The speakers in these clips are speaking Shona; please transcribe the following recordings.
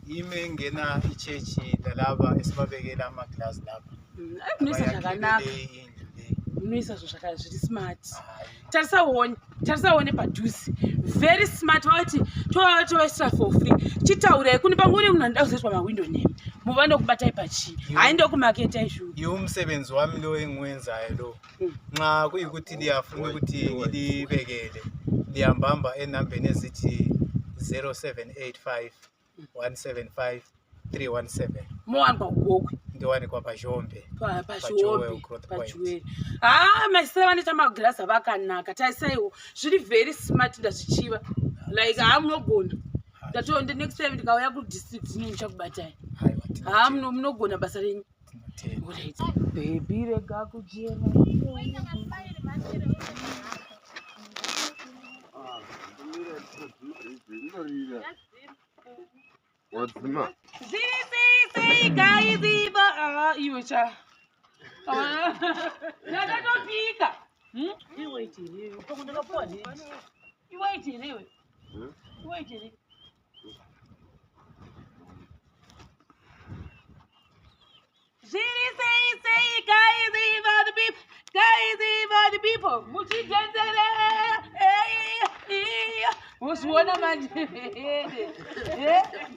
Imengena ichechi lalaba esibabekela amaglass lapha. Unisa zvoshakara zviri smart. Tarisa one padhuze. Very smart. Wati toisira for free. Chitaura kuni panguri munhu anoda kuzoiswa mawindow name. Muvanda kubatai pachi. Hainde kumaketa ishu. Iwo umsebenzi wami lo engiwenzayo lo. Nxa kuyikuthi liyafuna ukuthi ngilibekele. Liyambamba enambeni ezithi 0785 175 317. Mwangu gogo. Ndiwani kwa Pajombe. Pajombe. Maiseva neta maglass avakanaka. Taisaiwo zviri very smart ndazvichiva. Like munogona. Ndatonde next time ndikauya ku district ndichakubatai. Munogona basa renyu. Baby rega kujema. What's the matter? See, guys, you cha. Don't pick. You waiting. You come to the point. You waiting. You waiting. Say, guys, even the people. Guys, even the people. Muchi gentele. What's one of my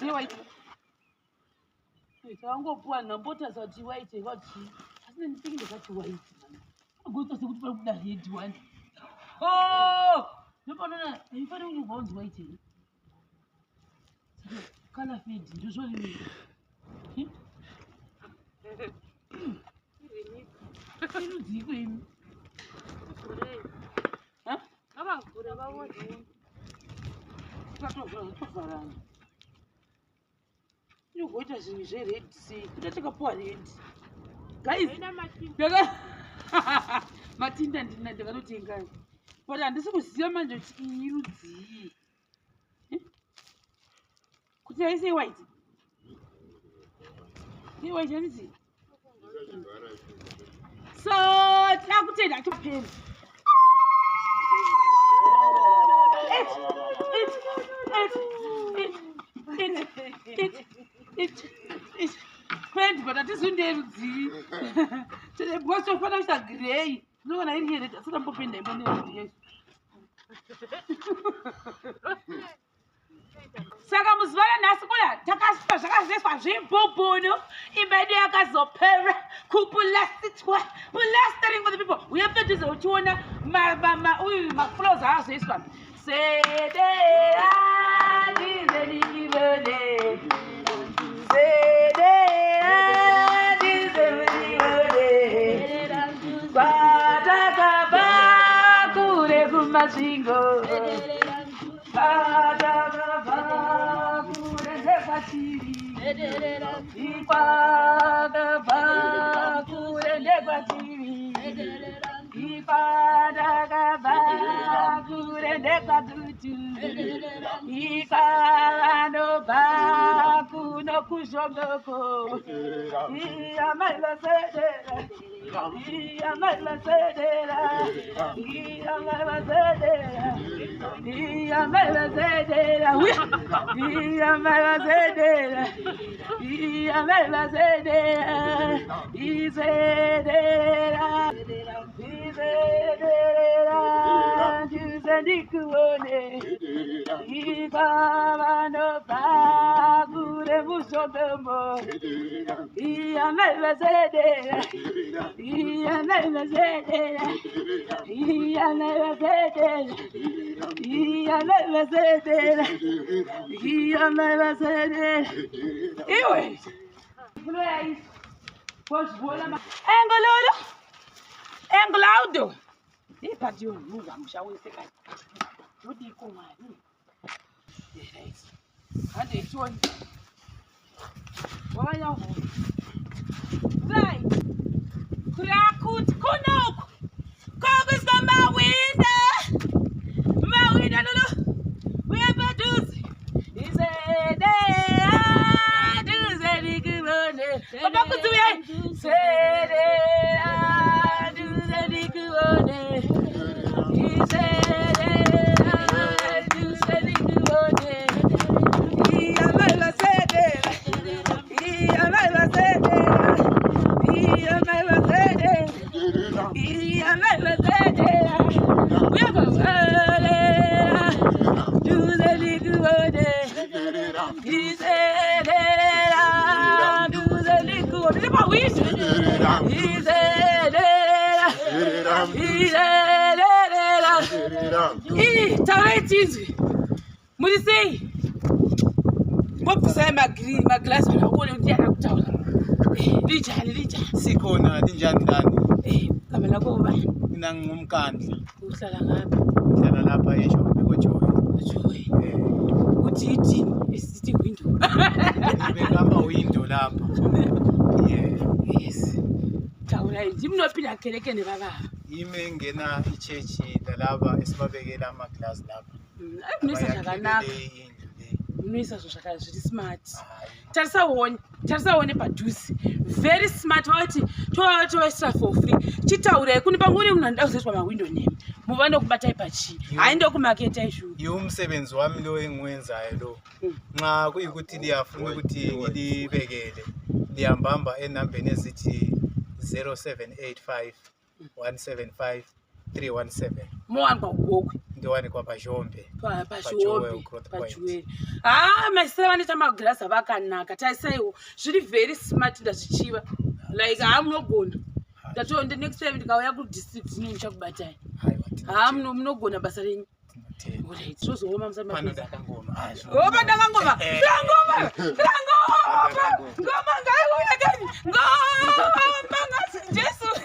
you waiting. Tango bwana mbota za tiwaite wachi asina nipinge za tiwaite ngoto sikuti kuda head one nopana ifana ungozi waite kana feed ndozo limi Ilu dziko imi aba ngura bawozi Tatovarana. You go to the red sea. Let's take a point. Guys, Matinda and the guys. But I'm this was German. You see. Could I say white? See white, see. So, I could say that to him. It's friend, but I just don't dare see. So the boss of us are grey. No one I hear it. So I'm popping them. Saka muzivana nhasi kuna takasipa zvakazvezwa zvibhobhono imba yakazopera kupulastitwa plastering for the people uyapedza uchiona uyu maflows azoiswa sedera ndizeningivone sedera ndizeningivone kwatakabva kure kumasvingo Englaudo. E padio nuga mshawise kai. Rudi kumani. Yes. Hadi tuone. Waya ho. Vai. Krakut konok. Kobus ma window. Ma window lolo. We have do. Is it there? Do they give on it? What up to you? Say Mulisei. Mopsa maglass wala uone ndiya kutaula. Lija. Sikhona linjani ndani? Kama lako ba. Mina ngumkandla. Uhlala ngapha. Ngihlala lapha eJobe koJobe. Joy. Uthi isithi window. Ngibekama window lapha. Yes. Tawula ndimnophila kelekene baba. Yimi ngena ichurch lalaba esibabekela ama glass lapha. Akunisa zvakanaka. Unisa zvakazvi zviri smart. Tarisa wone padhuze. Very smart wati toestra for free. Chitaure kuni panguri munhu andazozwa mawindow name. Muvando kubatai pachi. Hainde kumaketa ishu. Umsebenzi wami lo engiwenzayo lo. Nxa kuyikuthi liyafuna ukuthi ngilibekele. Liyambamba enambeni ezithi 0785 175 317. Mwangu goku. Ndiwani kwa Pajombe. Pajuwe. Maiseva neta maglass avakanaka. Taisaiwo zviri very smart ndazvichiva. Like munogona. Ndatonde next time ndikauya ku district zvino ndichakubatai. Munogona basa renyu. Alright, sozooma musama. Pano ndakangoma. Ngoma ndakangoma. Ngoma ngaiuya kani. Ngoma ngasi Jesu.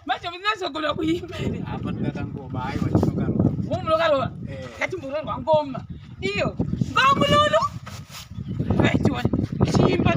Manje munazogona kuimba. Apa ndakangoma hayi wachokaro. Umulokalo. Kati murorwa ngoma. Iyo. Ngomululu. Right one. Chimba